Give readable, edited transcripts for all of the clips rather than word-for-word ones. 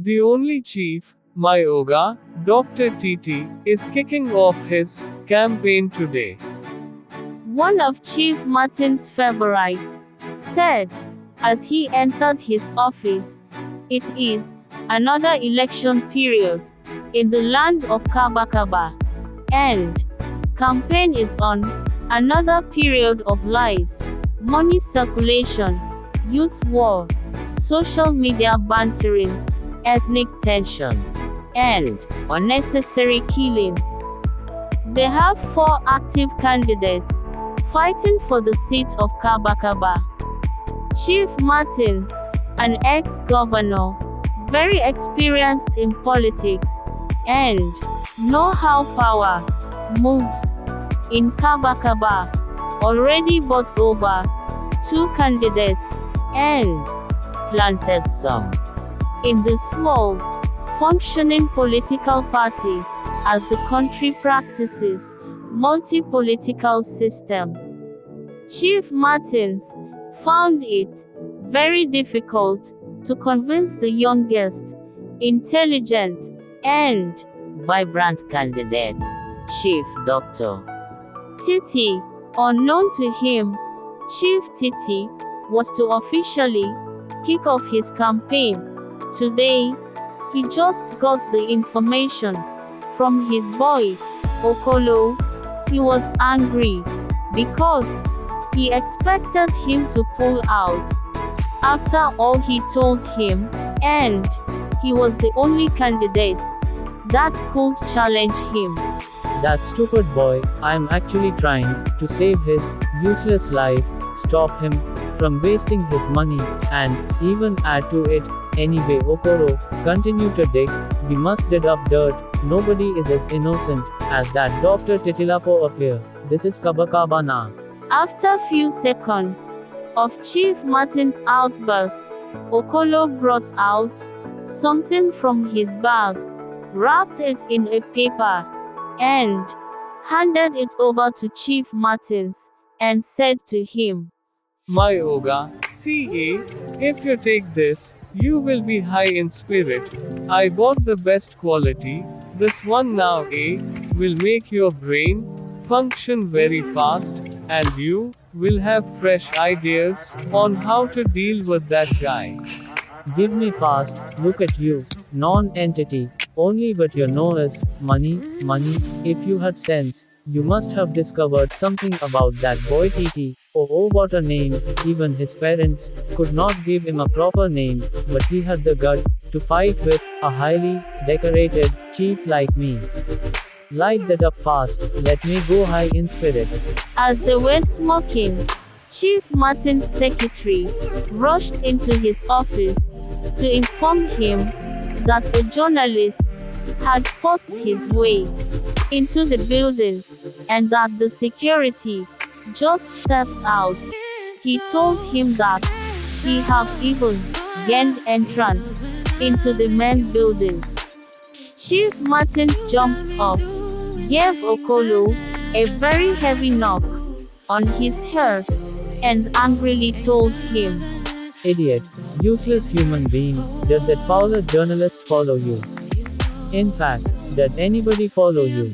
The only chief, Myoga, Dr. TT, is kicking off his campaign today. One of Chief Martin's favorites said, as he entered his office, "It is another election period in the land of Kabakaba, and campaign is on another period of lies, money circulation, youth war, social media bantering, ethnic tension, and unnecessary killings." They have 4 active candidates fighting for the seat of Kabakaba. Chief Martins, an ex-governor, very experienced in politics, and know how power moves in Kabakaba, already bought over 2 candidates and planted some in the small, functioning political parties as the country practices multi-political system. Chief Martins found it very difficult to convince the youngest, intelligent, and vibrant candidate, Chief Dr. Titi. Unknown to him, Chief Titi was to officially kick off his campaign today. He just got the information from his boy, Okolo. He was angry because he expected him to pull out after all he told him, and he was the only candidate that could challenge him. That stupid boy, I'm actually trying to save his useless life, stop him from wasting his money, and even add to it. Anyway, Okoro, continue to dig, we must dig up dirt, nobody is as innocent as that Dr. Titilapo appear. This is Kabakaba na. After few seconds of Chief Martin's outburst, Okolo brought out something from his bag, wrapped it in a paper, and handed it over to Chief Martins, and said to him, Myoga, CA, if you take this, you will be high in spirit. I bought the best quality. This one now, will make your brain function very fast, and you will have fresh ideas on how to deal with that guy. Give me fast, look at you, non-entity, only but your know is money, money. If you had sense, you must have discovered something about that boy TT. Oh, what a name. Even his parents could not give him a proper name, but he had the gut to fight with a highly decorated chief like me. Light that up fast, let me go high in spirit. As they were smoking, Chief Martin's secretary rushed into his office to inform him that a journalist had forced his way into the building, and that the security just stepped out. He told him that he had even gained entrance into the main building. Chief Martins jumped up, gave Okolo a very heavy knock on his head, and angrily told him, Idiot, useless human being, did that fouler journalist follow you? In fact, did anybody follow you?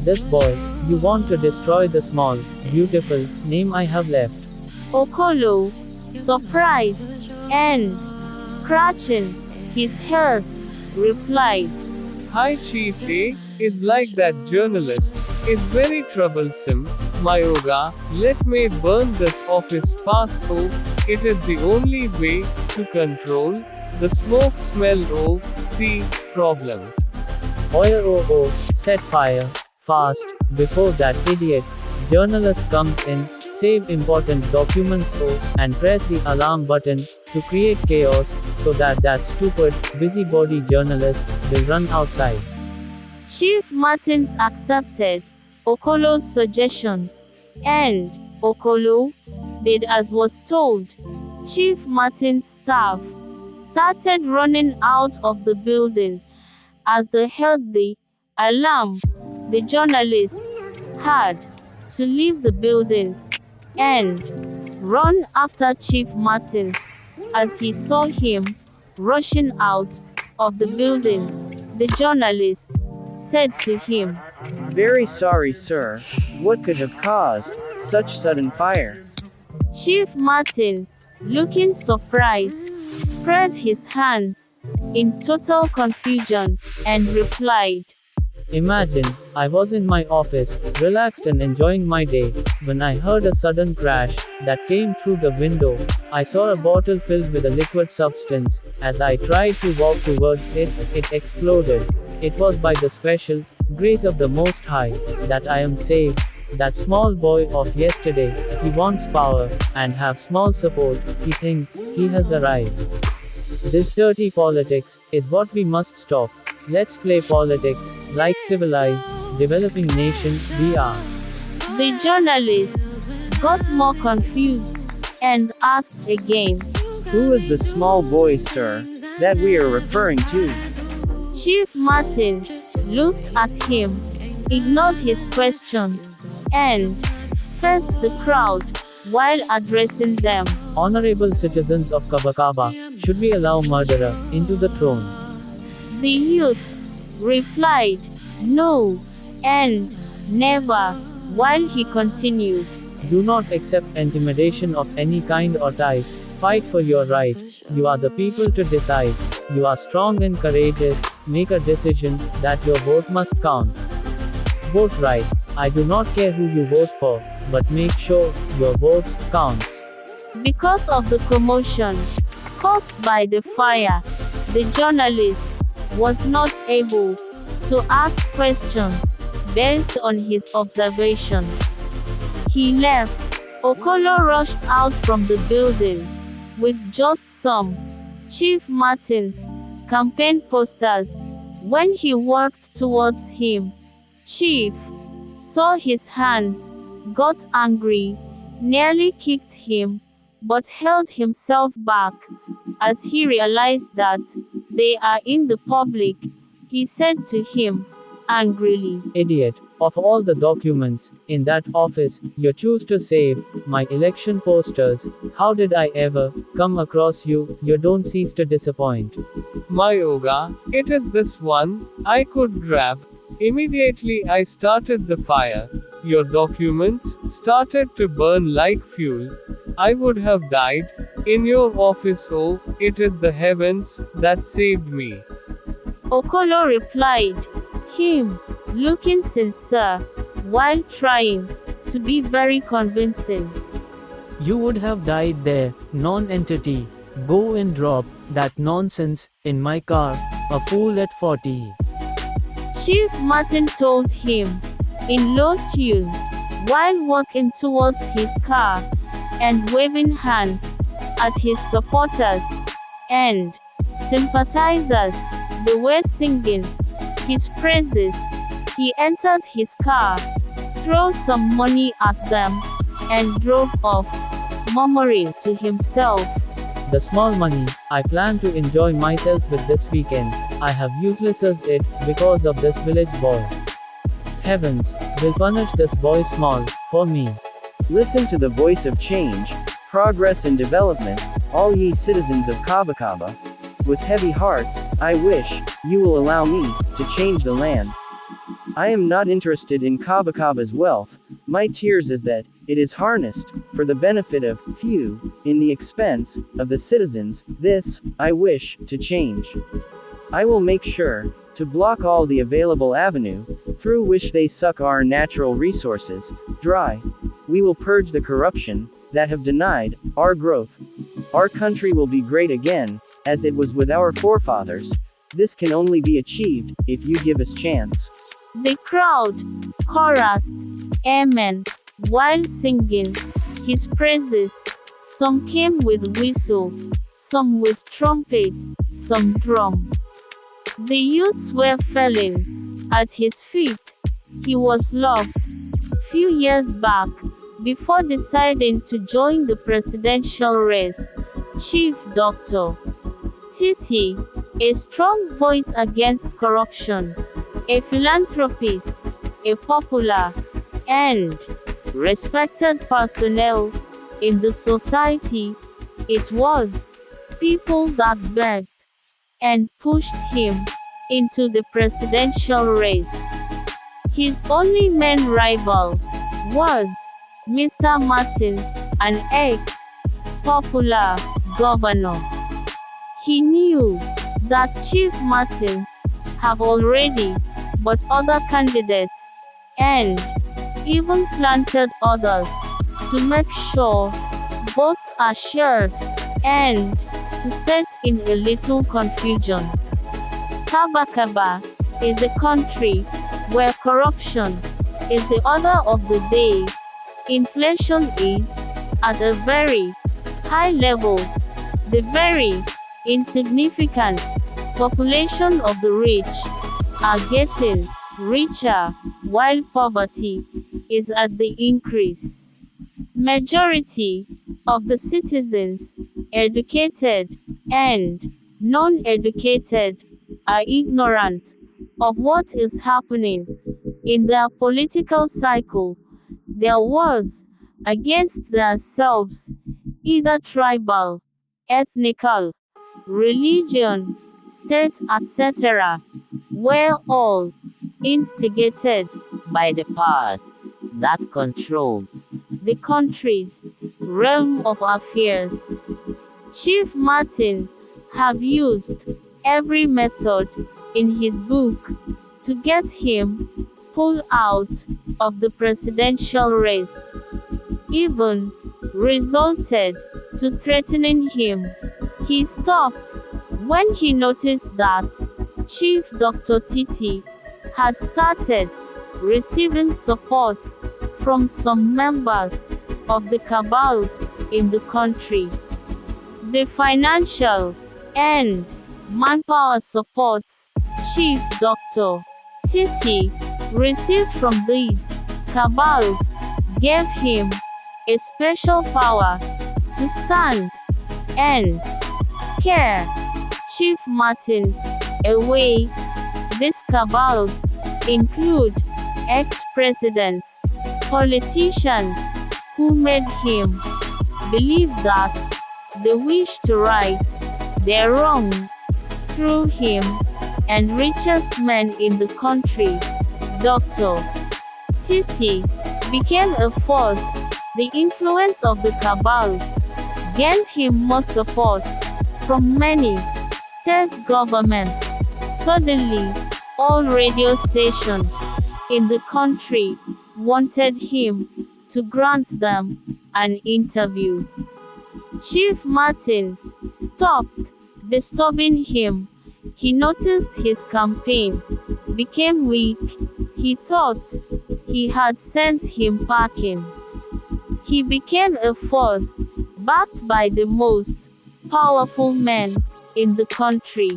This boy, you want to destroy the small, beautiful name I have left. Okolo, surprised and scratching his head, replied, Hi Chief A, is like that journalist, is very troublesome. Myoga, let me burn this office fast. Oh, it is the only way to control the smoke smell. Oh, see, problem. Oh, set fire, fast, before that idiot journalist comes in, save important documents and press the alarm button to create chaos, so that stupid, busybody journalist will run outside. Chief Martins accepted Okolo's suggestions, and Okolo did as was told. Chief Martin's staff started running out of the building. As they heard the alarm, the journalist had to leave the building and run after Chief Martins. As he saw him rushing out, of the building, the journalist said to him. Very sorry, sir. What could have caused such sudden fire? Chief Martin, looking surprised, spread his hands in total confusion and replied, Imagine, I was in my office, relaxed and enjoying my day, when I heard a sudden crash that came through the window. I saw a bottle filled with a liquid substance. As I tried to walk towards it, it exploded. It was by the special grace of the Most High that I am saved. That small boy of yesterday, he wants power and have small support. He thinks he has arrived. This dirty politics is what we must stop. Let's play politics like civilized, developing nation we are. The journalist got more confused and asked again. Who is the small boy, sir, that we are referring to? Chief Martin looked at him, ignored his questions, and faced the crowd while addressing them. Honorable citizens of Kabakaba, should we allow murderer into the throne? The youths replied, no, and never, while he continued. Do not accept intimidation of any kind or type. Fight for your right. You are the people to decide. You are strong and courageous. Make a decision that your vote must count. Vote right. I do not care who you vote for, but make sure your votes counts. Because of the commotion caused by the fire, the journalist was not able to ask questions based on his observation. He left. Okolo rushed out from the building with just some Chief Martin's campaign posters. When he walked towards him, Chief saw his hands, got angry, nearly kicked him, but held himself back. As he realized that they are in the public, he said to him angrily, Idiot, of all the documents in that office, you choose to save my election posters. How did I ever come across you? You don't cease to disappoint. My Oga, it is this one I could grab. Immediately I started the fire. Your documents started to burn like fuel. I would have died in your office. Oh, it is the heavens that saved me. Okolo replied, him looking sincere while trying to be very convincing. You would have died there, non-entity. Go and drop that nonsense in my car, a fool at 40. Chief Martin told him in low tune while walking towards his car and waving hands at his supporters and sympathizers. They were singing his praises. He entered his car, threw some money at them, and drove off, murmuring to himself, The small money I plan to enjoy myself with this weekend, I have uselessed it because of this village boy. Heavens will punish this boy small for me. Listen to the voice of change, progress and development, all ye citizens of Kabakaba. With heavy hearts, I wish you will allow me to change the land. I am not interested in Kabakaba's wealth. My tears is that it is harnessed for the benefit of few, in the expense of the citizens. This I wish to change. I will make sure to block all the available avenue through which they suck our natural resources dry. We will purge the corruption that have denied our growth. Our country will be great again, as it was with our forefathers. This can only be achieved if you give us chance. The crowd chorused amen while singing his praises. Some came with whistle, some with trumpet, some drum. The youths were falling at his feet. He was loved few years back before deciding to join the presidential race. Chief Dr. Titi, a strong voice against corruption, a philanthropist, a popular and respected personnel in the society. It was people that begged and pushed him into the presidential race. His only main rival was Mr. Martin, an ex-popular governor. He knew that Chief Martins have already bought other candidates and even planted others to make sure votes are shared and to set in a little confusion. Kabakaba is a country where corruption is the order of the day. Inflation is at a very high level. The very insignificant population of the rich are getting richer, while poverty is at the increase. Majority of the citizens, educated and non-educated, are ignorant of what is happening in their political cycle. Their wars against themselves, either tribal, ethnical, religion, state, etc., were all instigated by the powers that controls the country's realm of affairs. Chief Martin have used every method in his book to get him pulled out of the presidential race, even resulted to threatening him. He stopped when he noticed that Chief Dr. Titi had started receiving supports from some members of the cabals in the country. The financial and manpower supports Chief Dr. Titi received from these cabals gave him a special power to stand and scare Chief Martin away. These cabals include ex-presidents, politicians who made him believe that they wish to right their wrong through him, and richest men in the country. Dr. Titi became a force. The influence of the cabals gained him more support from many state governments. Suddenly, all radio stations in the country wanted him to grant them an interview. Chief Martin stopped disturbing him. He noticed his campaign became weak. He thought he had sent him packing. He became a force backed by the most powerful men in the country.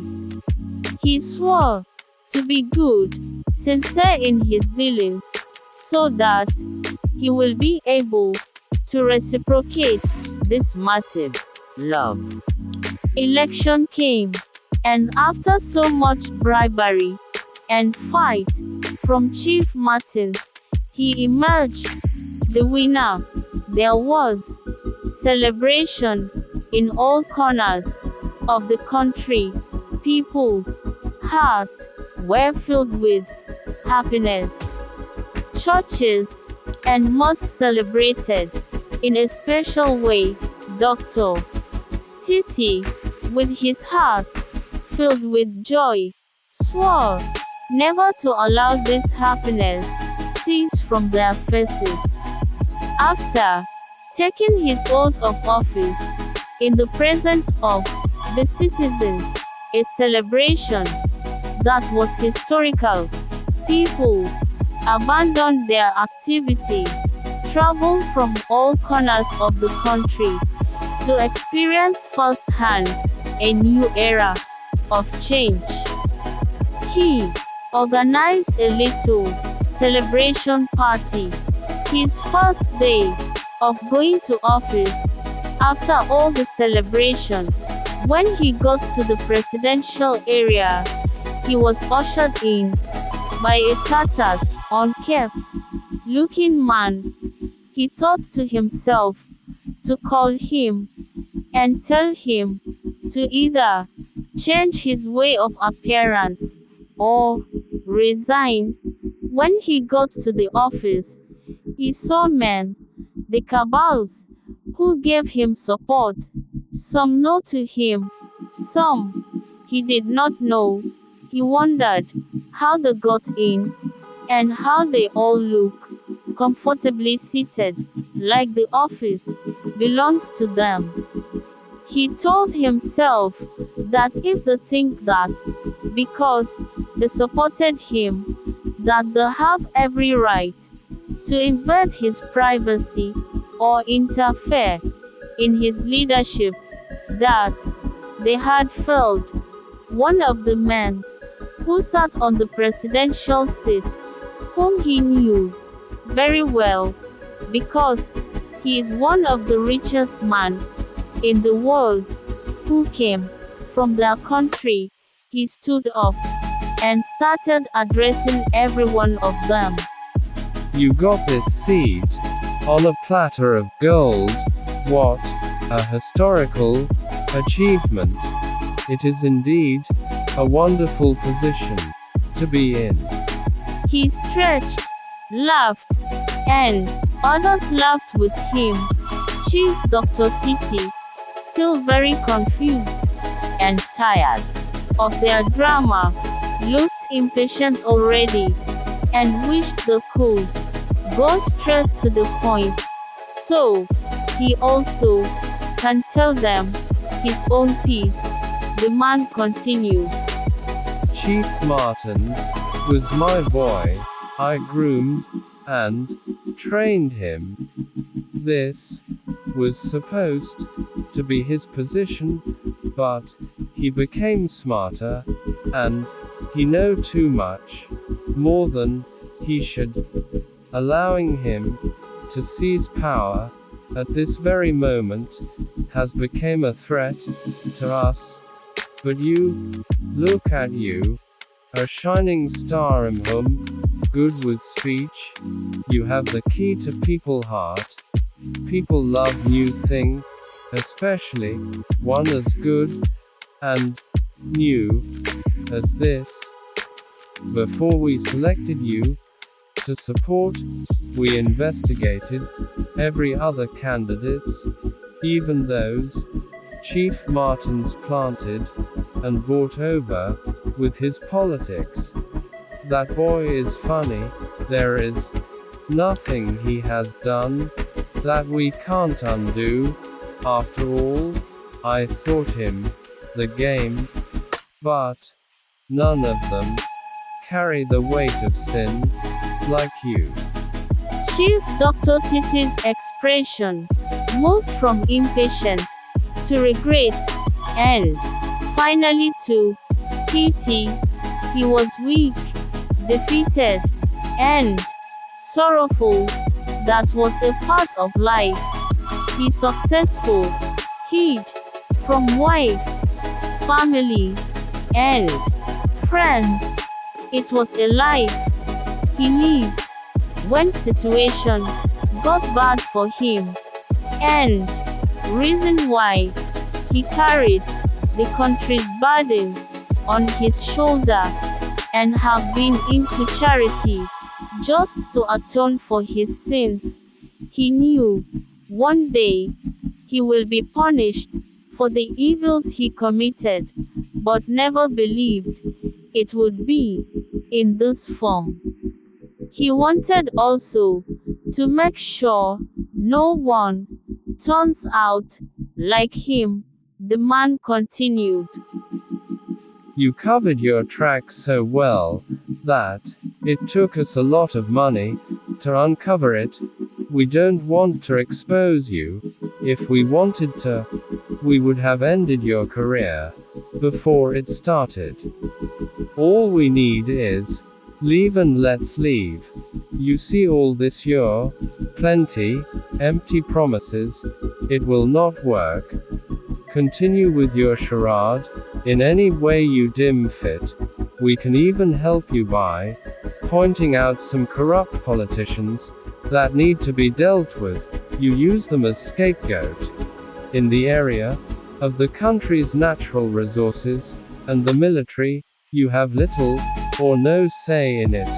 He swore to be good, sincere in his dealings, so that he will be able to reciprocate this massive love. Election came, and after so much bribery and fight from Chief Martins, he emerged the winner. There was celebration in all corners of the country. People's hearts were filled with happiness. Churches and mosques celebrated in a special way. Dr. Titi, with his heart filled with joy, swore never to allow this happiness cease from their faces. After taking his oath of office in the presence of the citizens, a celebration that was historical, people abandoned their activities, traveled from all corners of the country to experience firsthand a new era of change. He organized a little celebration party, his first day of going to office. After all the celebration, when he got to the presidential area, he was ushered in by a tattered, unkempt looking man. He thought to himself to call him and tell him to either change his way of appearance, or resign. When he got to the office, he saw men, the cabals, who gave him support. Some know to him, some he did not know. He wondered how they got in, and how they all look comfortably seated, like the office belonged to them. He told himself that if they think that, because they supported him, that they have every right to invade his privacy or interfere in his leadership, that they had failed. One of the men who sat on the presidential seat, whom he knew very well, because he is one of the richest men in the world, who came from their country, he stood up and started addressing every one of them. You got this seat on a platter of gold. What a historical achievement. It is indeed a wonderful position to be in. He stretched, laughed, and others laughed with him. Chief Dr. Titi, still very confused and tired of their drama, looked impatient already, and wished they could go straight to the point, so he also can tell them his own piece. The man continued. Chief Martins was my boy. I groomed and trained him. This was supposed to be his position, but he became smarter, and he know too much, more than he should, allowing him to seize power at this very moment has become a threat to us. But you, look at you, a shining star in whom, good with speech, you have the key to people heart. People love new thing, especially one as good and new as this. Before we selected you to support, we investigated every other candidates, even those Chief Martins planted and brought over with his politics. That boy is funny. There is nothing he has done that we can't undo. After all, I taught him the game, but none of them carry the weight of sin like you. Chief Dr. Titi's expression moved from impatient to regret, and finally to pity. He was weak, defeated, and sorrowful. That was a part of life. He successful, hid from wife, family, and friends. It was a life he lived when situation got bad for him, and reason why he carried the country's burden on his shoulder and have been into charity just to atone for his sins. He knew one day he will be punished for the evils he committed, but never believed it would be in this form. He wanted also to make sure no one turns out like him. The man continued. You covered your tracks so well that it took us a lot of money to uncover it. We don't want to expose you. If we wanted to, we would have ended your career before it started. All we need is leave, and let's leave. You see all this year, plenty, empty promises. It will not work. Continue with your charade in any way you deem fit. We can even help you by pointing out some corrupt politicians that need to be dealt with. You use them as scapegoat in the area of the country's natural resources. And the military, you have little or no say in it.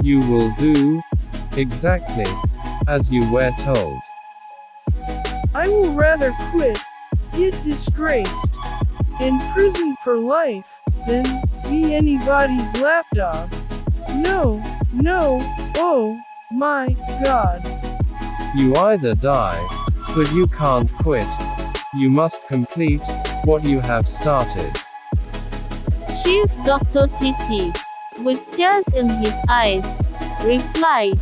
You will do exactly as you were told. I will rather quit, get disgraced, in prison for life, than be anybody's lapdog. No, no, oh my God. You either die, but you can't quit. You must complete what you have started. Chief Dr. Titi, with tears in his eyes, replied.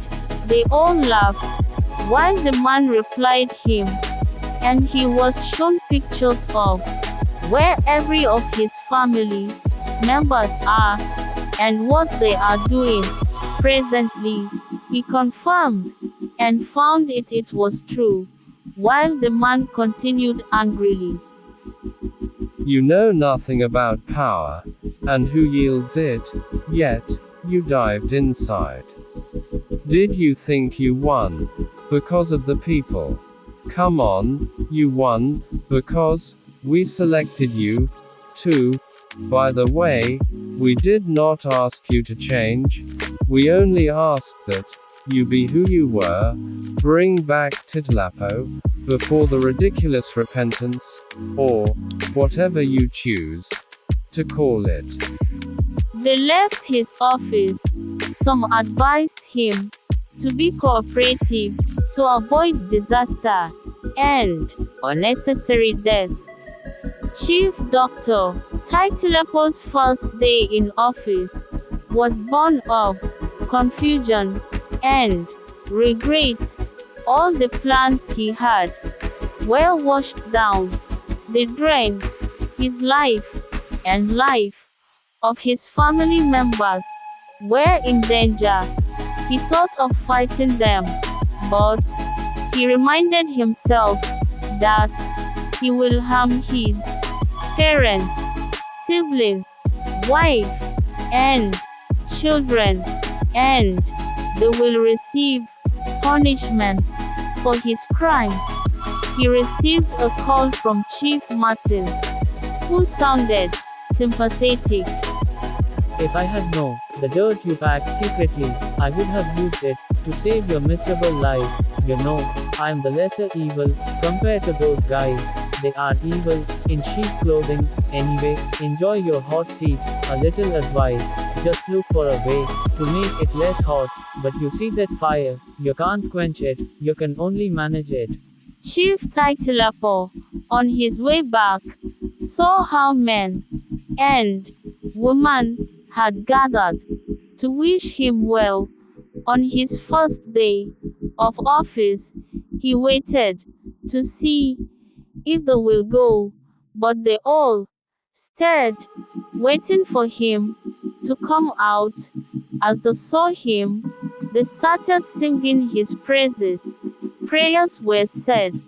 They all laughed, while the man replied him, and he was shown pictures of where every of his family members are, and what they are doing presently. He confirmed, and found it was true, while the man continued angrily. You know nothing about power, and who yields it, yet you dived inside. Did you think you won because of the people? Come on, you won because we selected you to. By the way, we did not ask you to change. We only asked that you be who you were. Bring back Titlapo before the ridiculous repentance, or whatever you choose to call it. They left his office. Some advised him to be cooperative, to avoid disaster and unnecessary death. Chief Dr. Titilapo's first day in office was born of confusion and regret. All the plans he had were washed down. They drained his life, and life of his family members were in danger. He thought of fighting them, but he reminded himself that he will harm his parents, siblings, wife, and children, and they will receive punishments for his crimes. He received a call from Chief Martins, who sounded sympathetic. If I had known the dirt you packed secretly, I would have used it to save your miserable life. You know, I am the lesser evil compared to those guys. They are evil in sheep clothing. Anyway, enjoy your hot seat. A little advice: just look for a way to make it less hot. But you see that fire, you can't quench it, you can only manage it. Chief Titilapo, on his way back, saw how men and women had gathered to wish him well. On his first day of office, he waited to see if they will go, but they all stared, waiting for him to come out. As they saw him, they started singing his praises. Prayers were said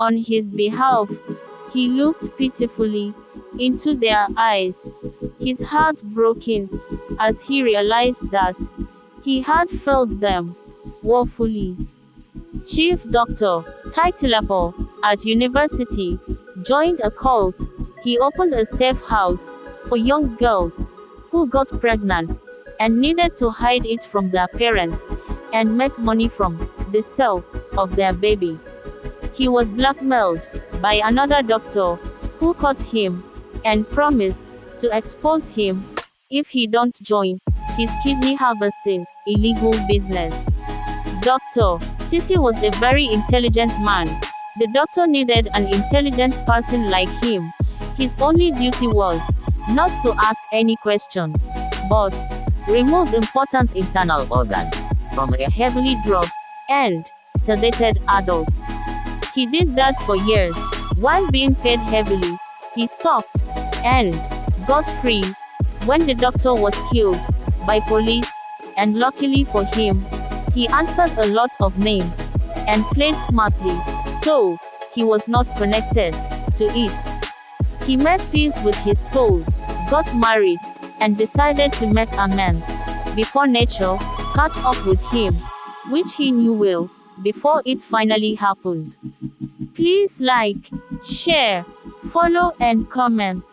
on his behalf. He looked pitifully into their eyes, his heart broken as he realized that he had failed them woefully. Chief Dr. Titilapo, at university, joined a cult. He opened a safe house for young girls who got pregnant and needed to hide it from their parents and make money from the sale of their baby. He was blackmailed by another doctor who caught him and promised to expose him if he don't join his kidney harvesting illegal business. Dr. Titi was a very intelligent man. The doctor needed an intelligent person like him. His only duty was not to ask any questions, but remove important internal organs from a heavily drugged and sedated adult. He did that for years. While being paid heavily, he stopped and got free when the doctor was killed by police, and luckily for him, he answered a lot of names and played smartly, so he was not connected to it. He made peace with his soul, got married, and decided to make amends before nature caught up with him, which he knew well before it finally happened. Please like, share, follow and comment.